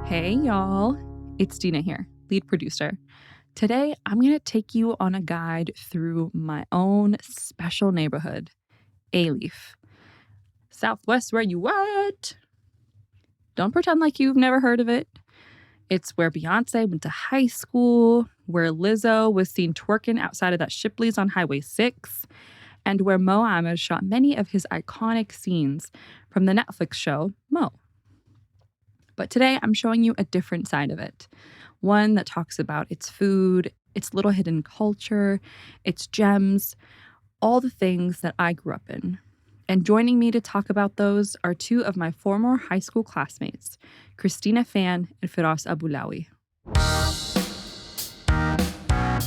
Hey y'all, it's Dina here, lead producer. Today, I'm going to take you on a guide through my own special neighborhood, Alief. Southwest, where you at? Don't pretend like you've never heard of it. It's where Beyonce went to high school, where Lizzo was seen twerking outside of that Shipley's on Highway 6, and where Mo Ahmed shot many of his iconic scenes from the Netflix show Mo. But today, I'm showing you a different side of it. One that talks about its food, its little hidden culture, its gems, all the things that I grew up in. And joining me to talk about those are two of my former high school classmates, Christina Phan and Firas Abulawi.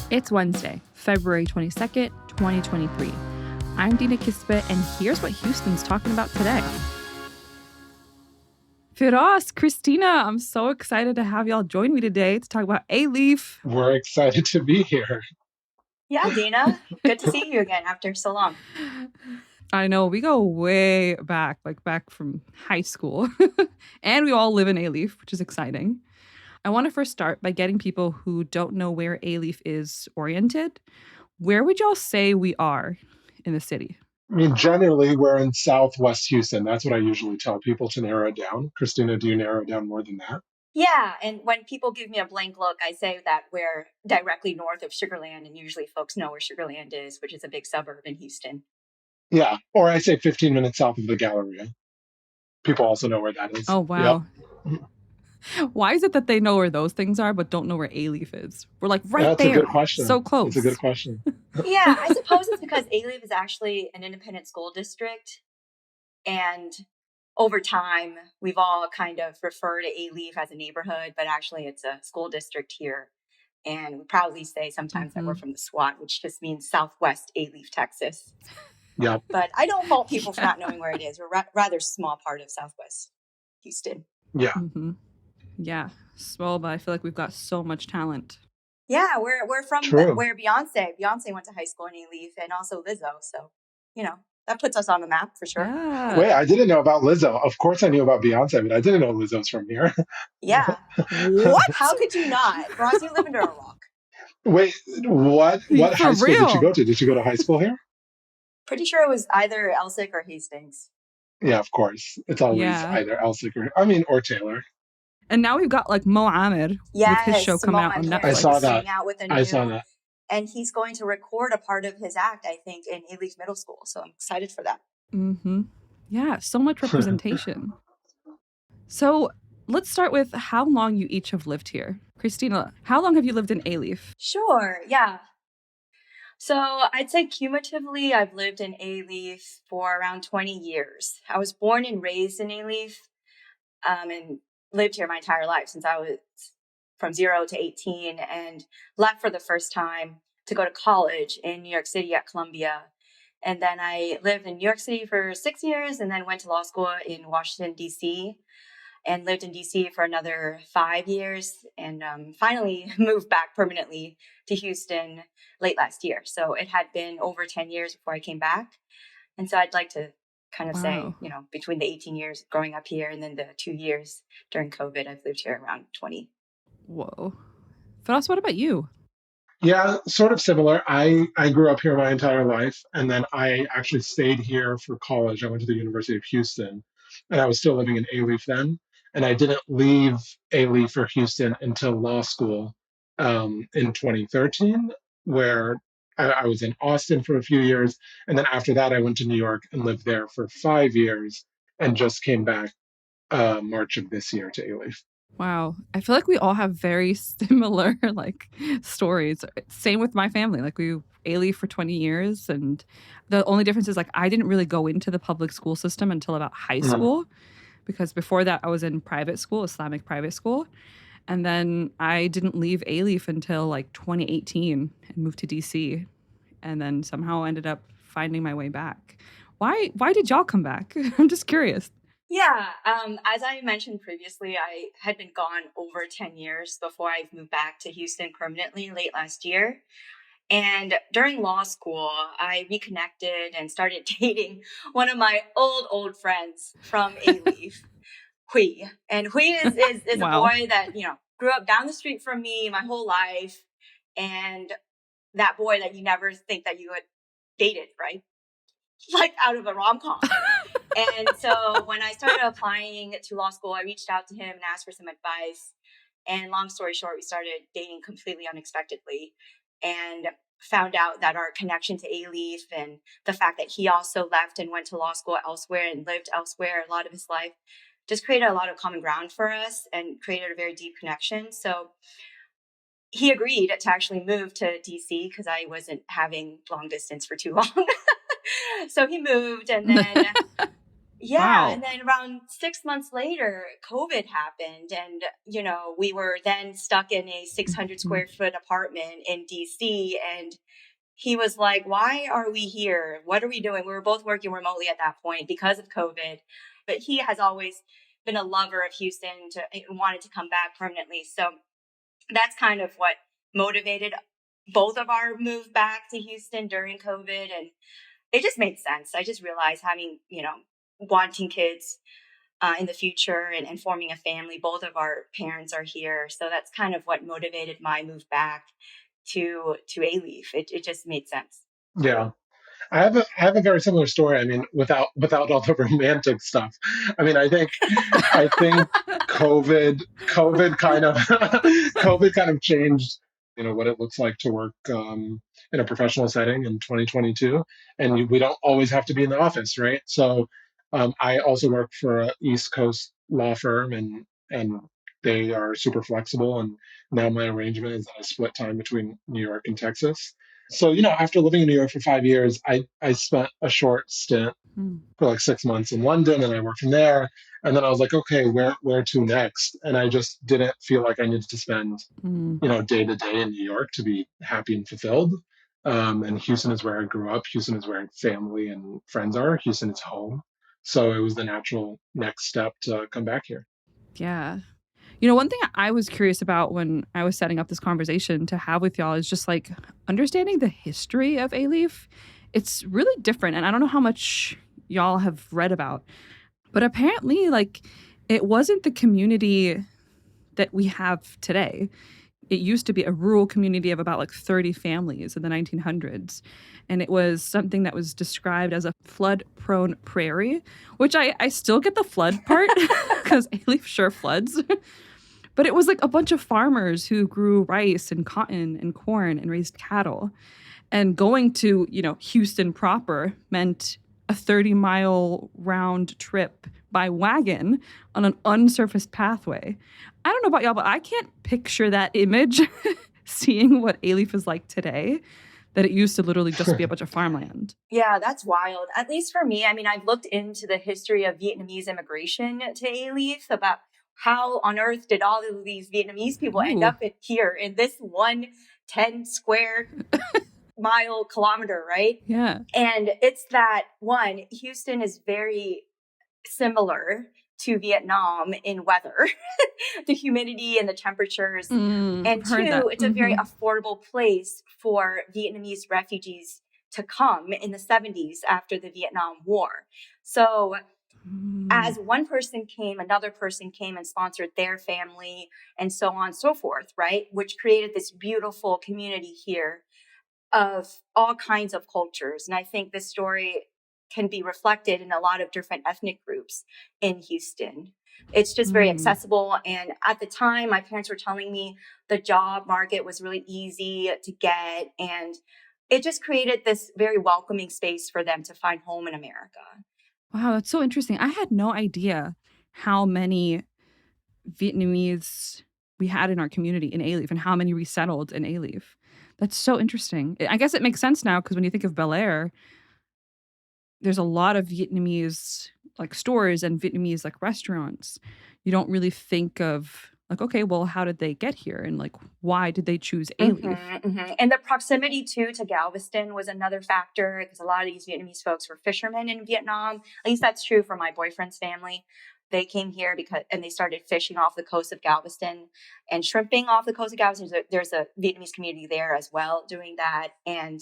It's Wednesday, February 22nd, 2023. I'm Dina Kesbeh, and here's what Houston's talking about today. Firas, Christina, I'm so excited to have y'all join me today to talk about Alief. We're excited to be here. Yeah, Dina, good to see you again after so long. I know, we go way back, like back from high school. And we all live in Alief, which is exciting. I want to first start by getting people who don't know where Alief is oriented. Where would y'all say we are in the city? I mean, generally, we're in Southwest Houston. That's what I usually tell people to narrow it down. Christina, do you narrow it down more than that? Yeah, and when people give me a blank look, I say that we're directly north of Sugarland, and usually folks know where Sugarland is, which is a big suburb in Houston. Yeah, or I say 15 minutes south of the Galleria. People also know where that is. Oh, wow. Yep. Why is it that they know where those things are, but don't know where Alief is? We're like right That's there. That's a good question. So close. That's a good question. Yeah, I suppose it's because Alief is actually an independent school district. And over time, we've all kind of referred to Alief as a neighborhood, but actually it's a school district here. And we proudly say sometimes that we're from the SWAT, which just means Southwest Alief, Texas. Yeah. But I don't fault people for not knowing where it is. We're a rather small part of Southwest Houston. Yeah. Mm-hmm. Yeah, small, but I feel like we've got so much talent. Yeah, we're from where Beyonce went to high school in Alief, and also Lizzo. So, you know, that puts us on the map for sure. Yeah. Wait, I didn't know about Lizzo. Of course I knew about Beyonce, but I didn't know Lizzo's from here. Yeah. What? How could you not? Ross, you live under a rock. Wait, what high school did you go to? Did you go to high school here? Pretty sure it was either Elsick or Hastings. Yeah, of course. It's always either Elsick or Taylor. And now we've got like Mo Ahmed with his show coming out on Netflix. I saw that. I saw that. And he's going to record a part of his act, I think, in Alief Middle School. So I'm excited for that. Mm-hmm. Yeah, so much representation. So let's start with how long you each have lived here. Christina, how long have you lived in Alief? Sure, yeah. So I'd say cumulatively, I've lived in Alief for around 20 years. I was born and raised in Alief and lived here my entire life since I was from 0 to 18 and left for the first time to go to college in New York City at Columbia. And then I lived in New York City for 6 years and then went to law school in Washington, D.C. and lived in D.C. for another 5 years and finally moved back permanently to Houston late last year. So it had been over 10 years before I came back. And so I'd like to kind of say, you know, between the 18 years growing up here and then the 2 years during COVID, I've lived here around 20. Whoa. Firas, what about you? Yeah, sort of similar. I grew up here my entire life, and then I actually stayed here for college. I went to the University of Houston, and I was still living in Alief then. And I didn't leave Alief or Houston until law school in 2013, where I was in Austin for a few years. And then after that, I went to New York and lived there for 5 years and just came back March of this year to Alief. Wow. I feel like we all have very similar like stories. Same with my family. Like we Alief for 20 years. And the only difference is like I didn't really go into the public school system until about high school. Because before that I was in private school, Islamic private school. And then I didn't leave Alief until like 2018 and moved to DC. And then somehow ended up finding my way back. Why did y'all come back? I'm just curious. Yeah, as I mentioned previously, I had been gone over 10 years before I moved back to Houston permanently late last year. And during law school, I reconnected and started dating one of my old friends from Alief, Hui. And Hui is a Wow. boy that, grew up down the street from me my whole life. And that boy that you never think that you had dated, right? Like out of a rom-com. And so when I started applying to law school, I reached out to him and asked for some advice. And long story short, we started dating completely unexpectedly and found out that our connection to Alief and the fact that he also left and went to law school elsewhere and lived elsewhere a lot of his life just created a lot of common ground for us and created a very deep connection. So he agreed to actually move to DC because I wasn't having long distance for too long. So he moved, and then Wow. and then around 6 months later, COVID happened, and we were then stuck in a 600 square foot apartment in DC, and he was like, "Why are we here? What are we doing?" We were both working remotely at that point because of COVID, but he has always been a lover of Houston and wanted to come back permanently. So that's kind of what motivated both of our move back to Houston during COVID, and it just made sense. I just realized having, wanting kids in the future and forming a family, both of our parents are here. So that's kind of what motivated my move back to Alief. It just made sense. Yeah. I have a very similar story. I mean, without all the romantic stuff. I mean, I think COVID kind of COVID kind of changed, what it looks like to work in a professional setting in 2022, and we don't always have to be in the office, right? So, I also work for a East Coast law firm, and they are super flexible. And now my arrangement is that I split time between New York and Texas. So, after living in New York for 5 years, I spent a short stint for like 6 months in London, and I worked from there. And then I was like, okay, where to next? And I just didn't feel like I needed to spend, day to day in New York to be happy and fulfilled. And Houston is where I grew up. Houston is where family and friends are. Houston is home. So it was the natural next step to come back here. Yeah. One thing I was curious about when I was setting up this conversation to have with y'all is just like understanding the history of Alief. It's really different. And I don't know how much y'all have read about, but apparently, like, it wasn't the community that we have today. It used to be a rural community of about like 30 families in the 1900s. And it was something that was described as a flood-prone prairie, which I still get the flood part because Alief sure floods. But it was like a bunch of farmers who grew rice and cotton and corn and raised cattle. And going to, Houston proper meant a 30-mile round trip by wagon on an unsurfaced pathway. I don't know about y'all, but I can't picture that image seeing what Alief is like today, that it used to literally just be a bunch of farmland. Yeah, that's wild. At least for me, I mean, I've looked into the history of Vietnamese immigration to Alief, about how on earth did all of these Vietnamese people end up here in this 10 square mile kilometer, right? Yeah. And it's that one, Houston is very similar to Vietnam in weather, the humidity and the temperatures. And two, it's a very affordable place for Vietnamese refugees to come in the 70s after the Vietnam War. So as one person came, another person came and sponsored their family and so on and so forth, right? Which created this beautiful community here of all kinds of cultures. And I think this story can be reflected in a lot of different ethnic groups in Houston. It's just very accessible. And at the time, my parents were telling me the job market was really easy to get. And it just created this very welcoming space for them to find home in America. Wow, that's so interesting. I had no idea how many Vietnamese we had in our community in Alief and how many resettled in Alief. That's so interesting. I guess it makes sense now because when you think of Bel Air, there's a lot of Vietnamese like stores and Vietnamese like restaurants. You don't really think of like, okay, well, how did they get here? And like, why did they choose Alief? And the proximity to Galveston was another factor because a lot of these Vietnamese folks were fishermen in Vietnam. At least that's true for my boyfriend's family. They came here and they started fishing off the coast of Galveston and shrimping off the coast of Galveston. There's a Vietnamese community there as well doing that. And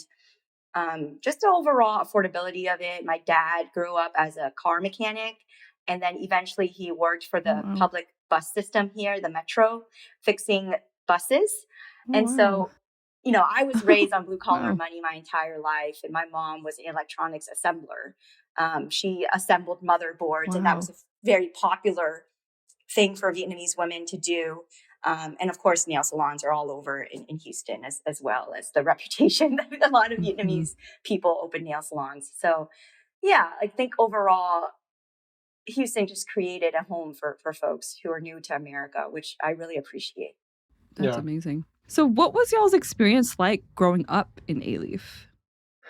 just the overall affordability of it. My dad grew up as a car mechanic And then eventually he worked for the wow. public bus system here, the metro, fixing buses. Oh, And wow. so, I was raised on blue collar Wow. money my entire life. And my mom was an electronics assembler. She assembled motherboards, and that was Wow. a very popular thing for Vietnamese women to do. And of course, nail salons are all over in Houston, as well as the reputation that a lot of Mm-hmm. Vietnamese people open nail salons. So, yeah, I think overall, Houston just created a home for folks who are new to America, which I really appreciate. That's Yeah. amazing. So, what was y'all's experience like growing up in Alief?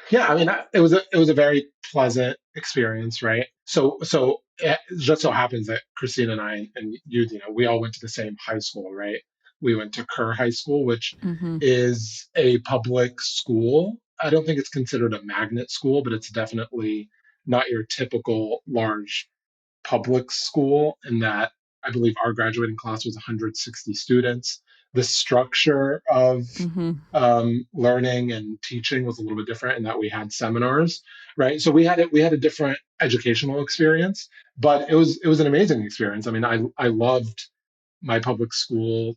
Yeah, I mean, it was a very pleasant experience, right? So it just so happens that Christina and I and you know, we all went to the same high school, right? We went to Kerr High School, which Mm-hmm. is a public school. I don't think it's considered a magnet school, but it's definitely not your typical large public school in that I believe our graduating class was 160 students. The structure of Mm-hmm. learning and teaching was a little bit different in that we had seminars, right? So we had a different educational experience, but it was an amazing experience. I mean, I loved my public school,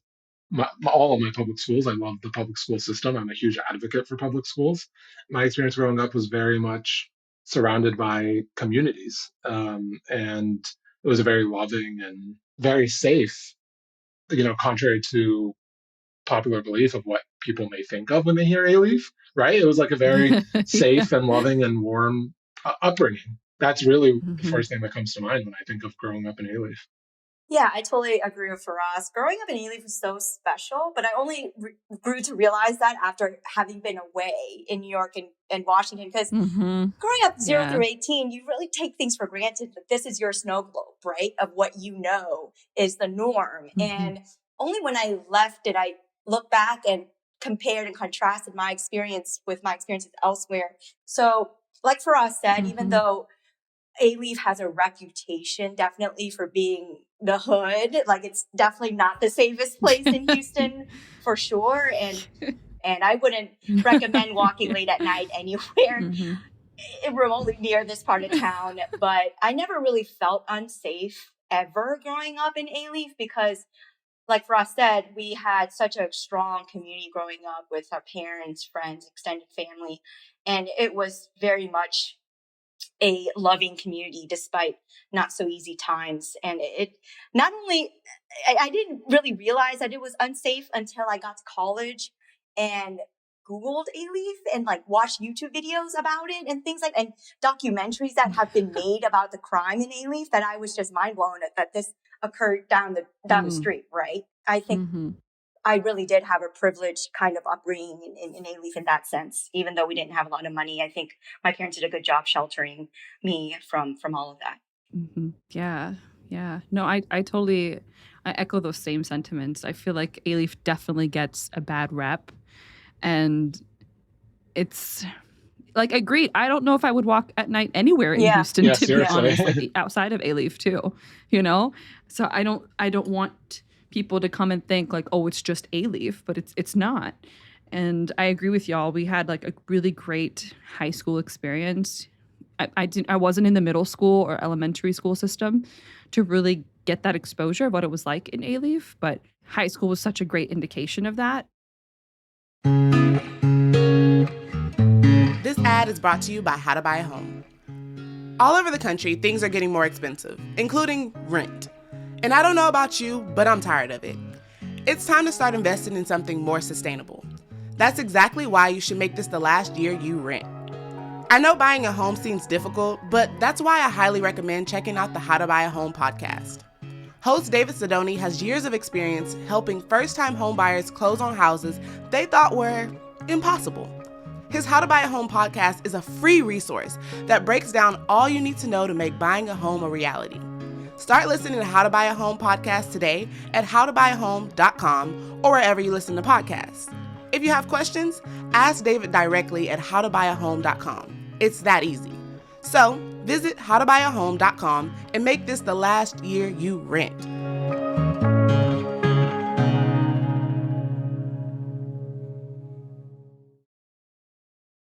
all of my public schools. I love the public school system. I'm a huge advocate for public schools. My experience growing up was very much surrounded by communities, and it was a very loving and very safe. Contrary to popular belief of what people may think of when they hear Alief, right? It was like a very Yeah. safe and loving and warm upbringing. That's really the Mm-hmm. first thing that comes to mind when I think of growing up in Alief. Yeah, I totally agree with Firas. Growing up in Alief was so special, but I only grew to realize that after having been away in New York and Washington, because Mm-hmm. growing up 0 Yeah. through 18, you really take things for granted that this is your snow globe, right? Of what you know is the norm. Mm-hmm. And only when I left did I look back and compared and contrasted my experience with my experiences elsewhere. So, like Firas said, even Mm-hmm. though Alief has a reputation definitely for being the hood, like it's definitely not the safest place in Houston for sure. And I wouldn't recommend walking late at night anywhere Mm-hmm. remotely near this part of town. But I never really felt unsafe ever growing up in Alief because, like Ross said, we had such a strong community growing up with our parents, friends, extended family. And it was very much a loving community despite not so easy times. And it not only, I didn't really realize that it was unsafe until I got to college and Googled Alief and like watched YouTube videos about it and things like, and documentaries that have been made about the crime in Alief, that I was just mind blown that this occurred down the street, right? I think Mm-hmm. I really did have a privileged kind of upbringing in Alief in that sense, even though we didn't have a lot of money. I think my parents did a good job sheltering me from all of that. Mm-hmm. Yeah. Yeah. No, I totally I echo those same sentiments. I feel like Alief definitely gets a bad rep, and it's like agreed. I don't know if I would walk at night anywhere in Yeah. Houston, Yeah, to be seriously. honest, like outside of Alief too, you know? So I don't want people to come and think like, oh, it's just Alief, but it's not. And I agree with y'all. We had like a really great high school experience. I wasn't in the middle school or elementary school system to really get that exposure of what it was like in Alief, but high school was such a great indication of that. This ad is brought to you by How to Buy a Home. All over the country, things are getting more expensive, including rent. And I don't know about you, but I'm tired of it. It's time to start investing in something more sustainable. That's exactly why you should make this the last year you rent. I know buying a home seems difficult, but that's why I highly recommend checking out the How to Buy a Home podcast. Host David Sidoni has years of experience helping first-time homebuyers close on houses they thought were impossible. His How to Buy a Home podcast is a free resource that breaks down all you need to know to make buying a home a reality. Start listening to How to Buy a Home podcast today at howtobuyahome.com or wherever you listen to podcasts. If you have questions, ask David directly at howtobuyahome.com. It's that easy. So visit howtobuyahome.com and make this the last year you rent.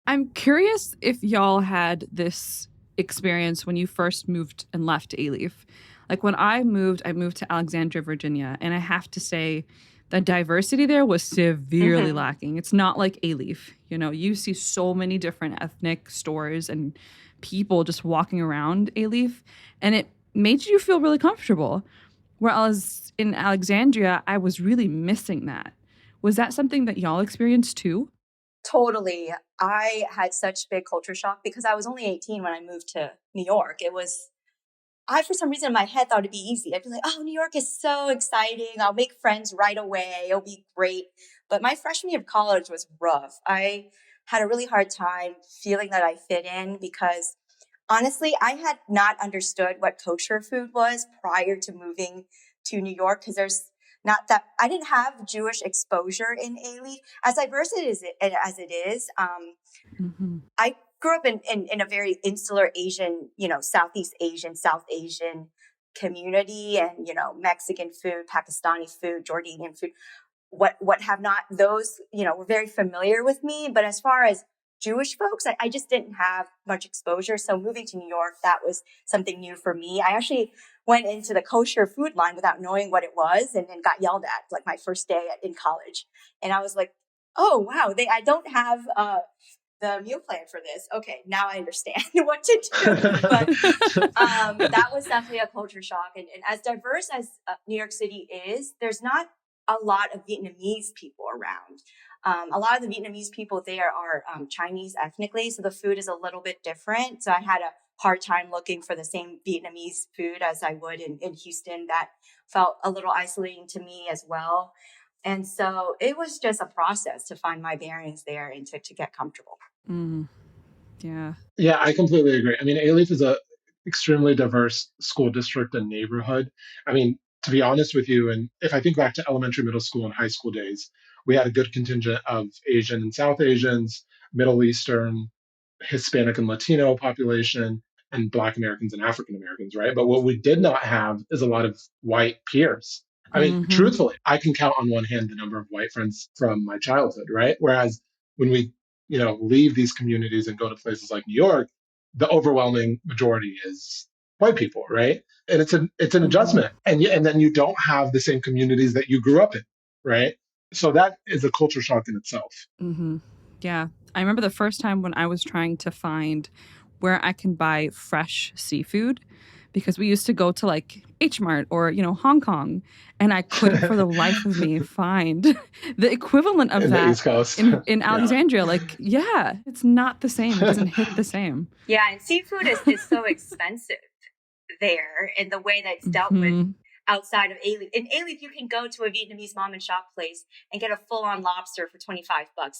I'm curious if y'all had this experience when you first moved and left Alief. Like when I moved to Alexandria, Virginia, and I have to say the diversity there was severely lacking. It's not like Alief. You know, you see so many different ethnic stores and people just walking around Alief, and it made you feel really comfortable. Whereas in Alexandria, I was really missing that. Was that something that y'all experienced too? Totally. I had such big culture shock because I was only 18 when I moved to New York. For some reason in my head thought it'd be easy. I'd be like, oh, New York is so exciting. I'll make friends right away. It'll be great. But my freshman year of college was rough. I had a really hard time feeling that I fit in because honestly, I had not understood what kosher food was prior to moving to New York because I didn't have Jewish exposure in Alief. As diverse as it is, I grew up in a very insular Asian, Southeast Asian, South Asian community and, Mexican food, Pakistani food, Jordanian food, what have not, those, were very familiar with me. But as far as Jewish folks, I just didn't have much exposure. So moving to New York, that was something new for me. I actually went into the kosher food line without knowing what it was and got yelled at like my first day in college. And I was like, oh, wow, I don't have the meal plan for this. Okay, now I understand what to do. But that was definitely a culture shock. And as diverse as New York City is, there's not a lot of Vietnamese people around. A lot of the Vietnamese people there are Chinese ethnically, so the food is a little bit different. So I had a hard time looking for the same Vietnamese food as I would in Houston. That felt a little isolating to me as well. And so it was just a process to find my bearings there and to get comfortable. Yeah. Yeah, I completely agree. I mean, Alief is a extremely diverse school district and neighborhood. I mean, to be honest with you, and if I think back to elementary, middle school, and high school days, we had a good contingent of Asian and South Asians, Middle Eastern, Hispanic and Latino population, and Black Americans and African Americans, right? But what we did not have is a lot of white peers. I mean, truthfully, I can count on one hand the number of white friends from my childhood, right? Whereas when we, leave these communities and go to places like New York, the overwhelming majority is white people, right? And it's an adjustment, and then you don't have the same communities that you grew up in, right? So that is a culture shock in itself. Yeah. I remember the first time when I was trying to find where I can buy fresh seafood, because we used to go to like H Mart or, Hong Kong, and I couldn't for the life of me find the equivalent of In that the East Coast. in Alexandria. Like, yeah, it's not the same. It doesn't hit the same. Yeah, and seafood is so expensive there in the way that it's dealt with outside of Alief. In Alief, you can go to a Vietnamese mom and shop place and get a full-on lobster for $25,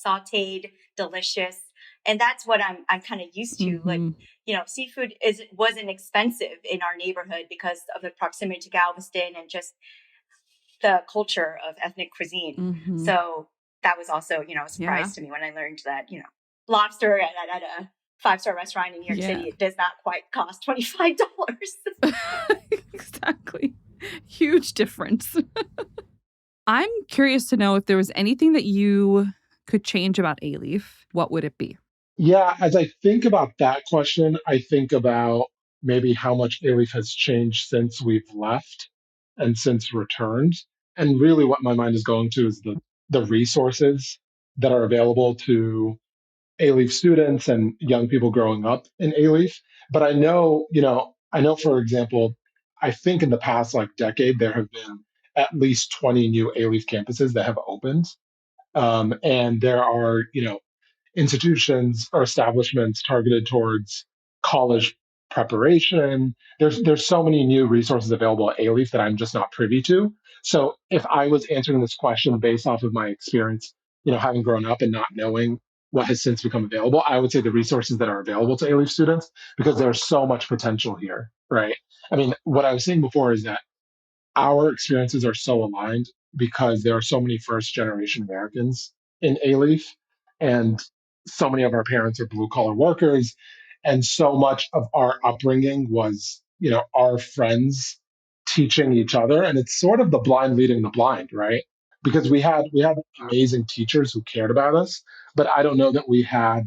sautéed, delicious. And that's what I'm kind of used to. Like, seafood wasn't expensive in our neighborhood because of the proximity to Galveston and just the culture of ethnic cuisine. So that was also, a surprise to me when I learned that, lobster at a 5-star restaurant in New York City, it does not quite cost $25. Exactly. Huge difference. I'm curious to know if there was anything that you could change about Alief. What would it be? Yeah, as I think about that question, I think about maybe how much Alief has changed since we've left and since returned. And really what my mind is going to is the resources that are available to Alief students and young people growing up in Alief. But I know, for example, I think in the past like decade, there have been at least 20 new Alief campuses that have opened. And there are, institutions or establishments targeted towards college preparation. There's so many new resources available at Alief that I'm just not privy to. So if I was answering this question based off of my experience, having grown up and not knowing what has since become available, I would say the resources that are available to Alief students, because there's so much potential here, right? I mean, what I was saying before is that our experiences are so aligned because there are so many first generation Americans in Alief, and so many of our parents are blue collar workers. And so much of our upbringing was, our friends teaching each other. And it's sort of the blind leading the blind, right? Because we had amazing teachers who cared about us, but I don't know that we had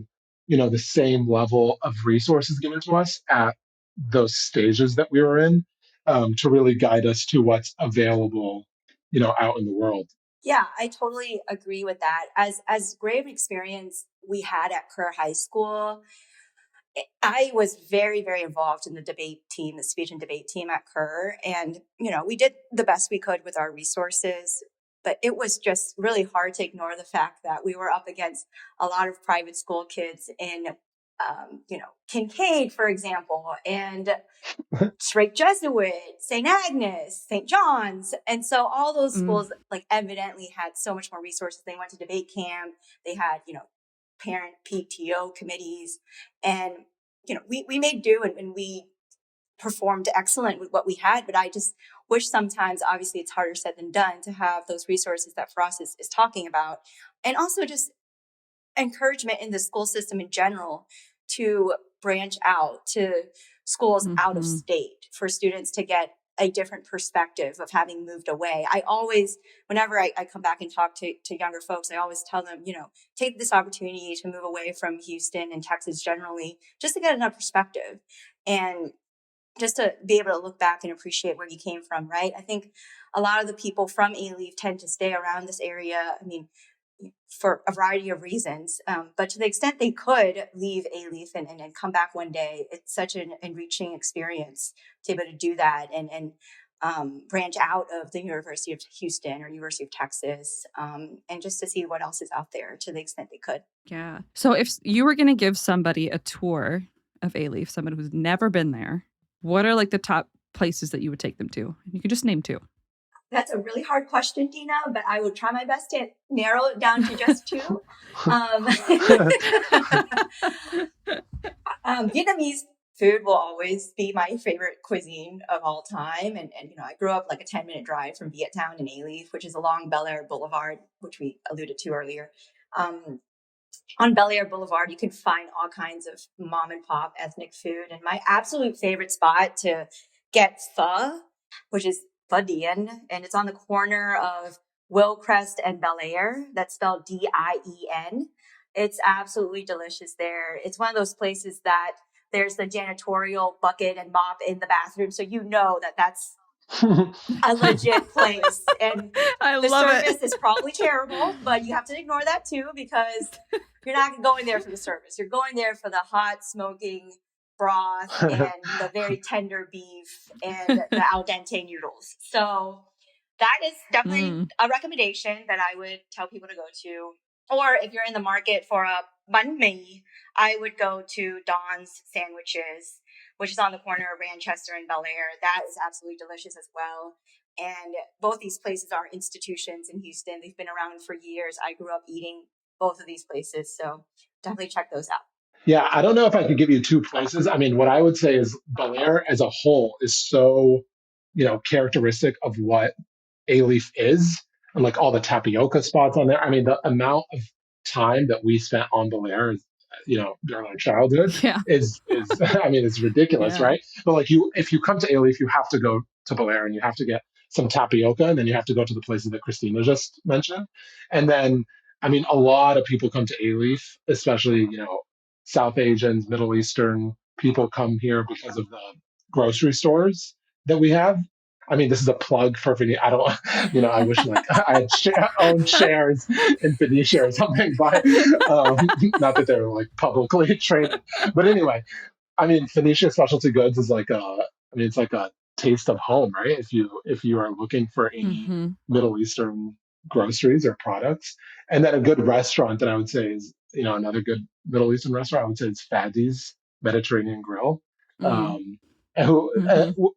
the same level of resources given to us at those stages that we were in, to really guide us to what's available, out in the world. Yeah, I totally agree with that. As great of an experience we had at Kerr High School, I was very, very involved in the debate team, the speech and debate team at Kerr. And, we did the best we could with our resources, but it was just really hard to ignore the fact that we were up against a lot of private school kids in, Kincaid, for example, and straight Jesuit, St. Agnes, St. John's. And so all those schools like evidently had so much more resources. They went to debate camp. They had, parent PTO committees, and we made do, and we performed excellent with what we had. But I just wish sometimes, obviously it's harder said than done, to have those resources that Firas is talking about, and also just encouragement in the school system in general to branch out to schools out of state for students to get a different perspective of having moved away. I always, whenever I come back and talk to younger folks, I always tell them, take this opportunity to move away from Houston and Texas generally, just to get another perspective and just to be able to look back and appreciate where you came from, right? I think a lot of the people from Alief tend to stay around this area. I mean, for a variety of reasons. But to the extent they could leave Alief and come back one day, it's such an enriching experience to be able to do that and branch out of the University of Houston or University of Texas, and just to see what else is out there to the extent they could. Yeah. So if you were going to give somebody a tour of Alief, somebody who's never been there, what are like the top places that you would take them to? You could just name 2. That's a really hard question, Dina, but I will try my best to narrow it down to just 2. Vietnamese food will always be my favorite cuisine of all time. And I grew up like a 10-minute drive from Viettown in Alief, which is along Bel Air Boulevard, which we alluded to earlier. On Bel Air Boulevard, you can find all kinds of mom and pop ethnic food. And my absolute favorite spot to get pho, which is Pho Dien, and it's on the corner of Willcrest and Bel Air. That's spelled Dien. It's absolutely delicious there. It's one of those places that there's the janitorial bucket and mop in the bathroom, so that that's a legit place. And the service is probably terrible, but you have to ignore that too, because you're not going there for the service. You're going there for the hot, smoking broth and the very tender beef and the al dente noodles. So that is definitely a recommendation that I would tell people to go to. Or if you're in the market for a banh mi, I would go to Dawn's Sandwiches, which is on the corner of Manchester and Bel Air. That is absolutely delicious as well. And both these places are institutions in Houston. They've been around for years. I grew up eating both of these places, so definitely check those out. Yeah, I don't know if I could give you 2 places. I mean, what I would say is Bel Air as a whole is so, characteristic of what Alief is, and like all the tapioca spots on there. I mean, the amount of time that we spent on Bel Air, during our childhood is I mean, it's ridiculous, right? But like if you come to Alief, you have to go to Bel Air and you have to get some tapioca, and then you have to go to the places that Christina just mentioned. And then, I mean, a lot of people come to Alief, especially, South Asians, Middle Eastern people come here because of the grocery stores that we have. I mean, this is a plug for Phoenicia. I don't, I wish like I had owned shares in Phoenicia or something, but not that they're like publicly traded. But anyway, I mean, Phoenicia Specialty Goods is like it's like a taste of home, right? If you are looking for any Middle Eastern groceries or products, and then a good restaurant that I would say is, another good Middle Eastern restaurant, I would say it's Fadi's Mediterranean Grill.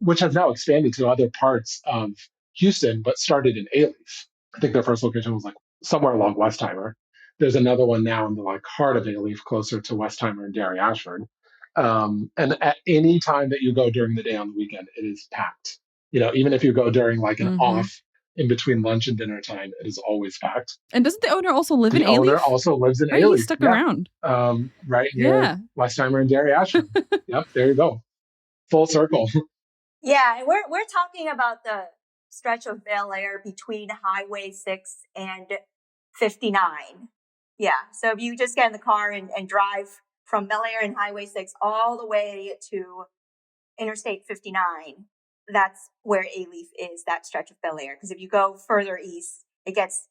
Which has now expanded to other parts of Houston, but started in Alief. I think their first location was like somewhere along Westheimer. There's another one now in the like heart of Alief, closer to Westheimer and Derry Ashford. And at any time that you go during the day on the weekend, it is packed. Even if you go during like an off in between lunch and dinner time, it is always packed. And doesn't the owner also live in Alief? The owner also lives in Alief. He stuck around. Right near Westheimer and Derry Ashford. Yep, there you go. Full circle. Yeah, and we're talking about the stretch of Bel Air between Highway 6 and 59. Yeah, so if you just get in the car and drive from Bel Air and Highway 6 all the way to Interstate 59. That's where Alief is, that stretch of Bel Air. Because if you go further east, it gets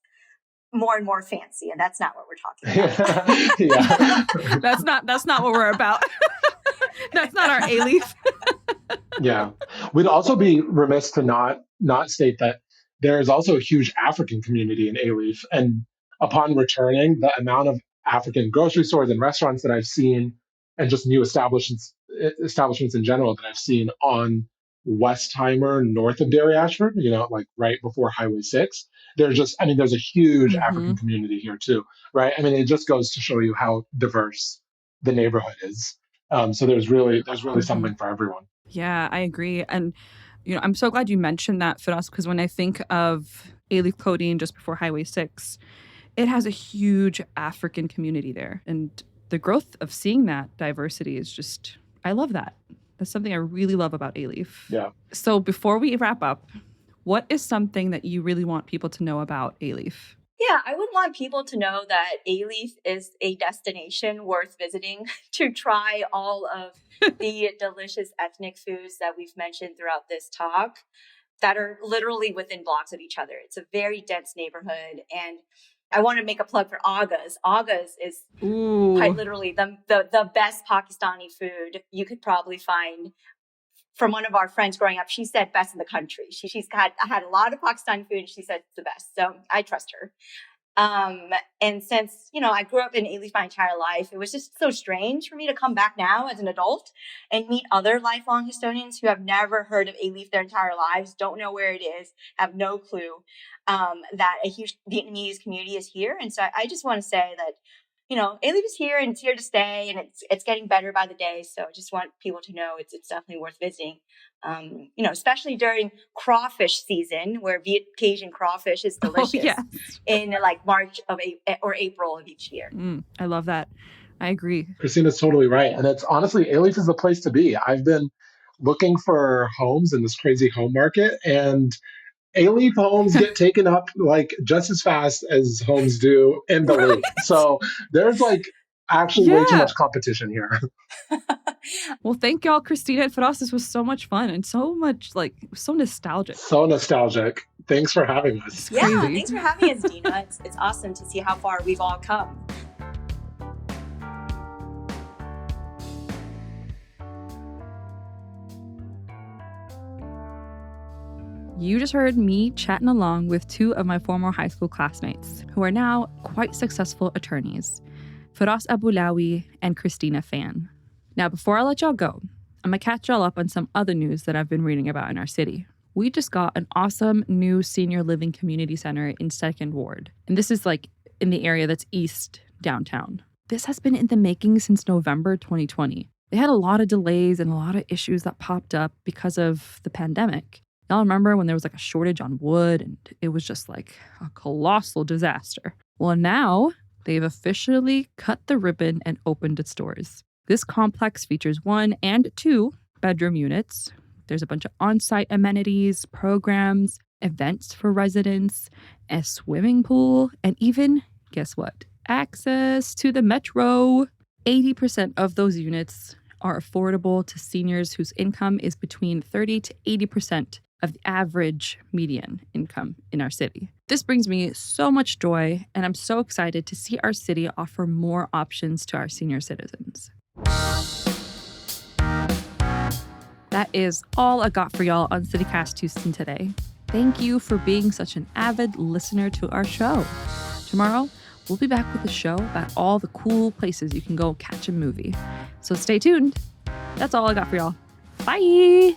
more and more fancy, and that's not what we're talking about. Yeah. That's not what we're about. That's not our Alief. Yeah. We'd also be remiss to not state that there is also a huge African community in Alief. And upon returning, the amount of African grocery stores and restaurants that I've seen, and just new establishments in general that I've seen on Westheimer, north of Dairy Ashford, like right before Highway 6. There's a huge African community here too, right? I mean, it just goes to show you how diverse the neighborhood is. So there's really something for everyone. Yeah, I agree. And, I'm so glad you mentioned that, Firas, because when I think of Alief Codeine just before Highway 6, it has a huge African community there. And the growth of seeing that diversity is just, I love that. That's something I really love about Alief. Yeah. So before we wrap up, what is something that you really want people to know about Alief? Yeah, I would want people to know that Alief is a destination worth visiting to try all of the delicious ethnic foods that we've mentioned throughout this talk that are literally within blocks of each other. It's a very dense neighborhood. And I want to make a plug for Aga's. Aga's is quite literally the best Pakistani food you could probably find. From one of our friends growing up, she said best in the country. She's had a lot of Pakistani food, and she said it's the best. So I trust her. And since, I grew up in Alief my entire life, it was just so strange for me to come back now as an adult and meet other lifelong Estonians who have never heard of Alief their entire lives, don't know where it is, have no clue that a huge Vietnamese community is here. And so I just want to say that, Alief is here and it's here to stay, and it's getting better by the day. So I just want people to know it's definitely worth visiting. Especially during crawfish season, where Viet Cajun crawfish is delicious in like March or April of each year. I love that. I agree. Christina's totally right. And it's honestly, Alief is the place to be. I've been looking for homes in this crazy home market, and Alief homes get taken up like just as fast as homes do in the loop. So there's actually way too much competition here. Well, thank y'all, Christina and Firas. This was so much fun and so much so nostalgic. So nostalgic. Thanks for having us. Yeah, thanks for having us, Dina. It's awesome to see how far we've all come. You just heard me chatting along with two of my former high school classmates who are now quite successful attorneys, Firas Abulawi and Christina Phan. Now, before I let y'all go, I'm going to catch y'all up on some other news that I've been reading about in our city. We just got an awesome new senior living community center in 2nd Ward. And this is in the area that's east downtown. This has been in the making since November 2020. They had a lot of delays and a lot of issues that popped up because of the pandemic. Y'all remember when there was a shortage on wood and it was just a colossal disaster? Well, now they've officially cut the ribbon and opened its doors. This complex features 1 and 2 bedroom units. There's a bunch of on-site amenities, programs, events for residents, a swimming pool, and even, guess what? Access to the metro. 80% of those units are affordable to seniors whose income is between 30 to 80% of the average median income in our city. This brings me so much joy, and I'm so excited to see our city offer more options to our senior citizens. That is all I got for y'all on CityCast Houston today. Thank you for being such an avid listener to our show. Tomorrow, we'll be back with a show about all the cool places you can go catch a movie. So stay tuned. That's all I got for y'all. Bye!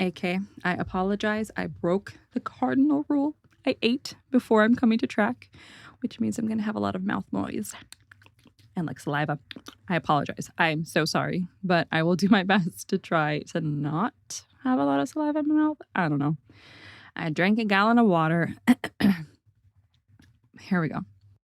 AK, I apologize. I broke the cardinal rule. I ate before I'm coming to track, which means I'm going to have a lot of mouth noise and saliva. I apologize. I'm so sorry, but I will do my best to try to not have a lot of saliva in my mouth. I don't know. I drank a gallon of water. Here we go.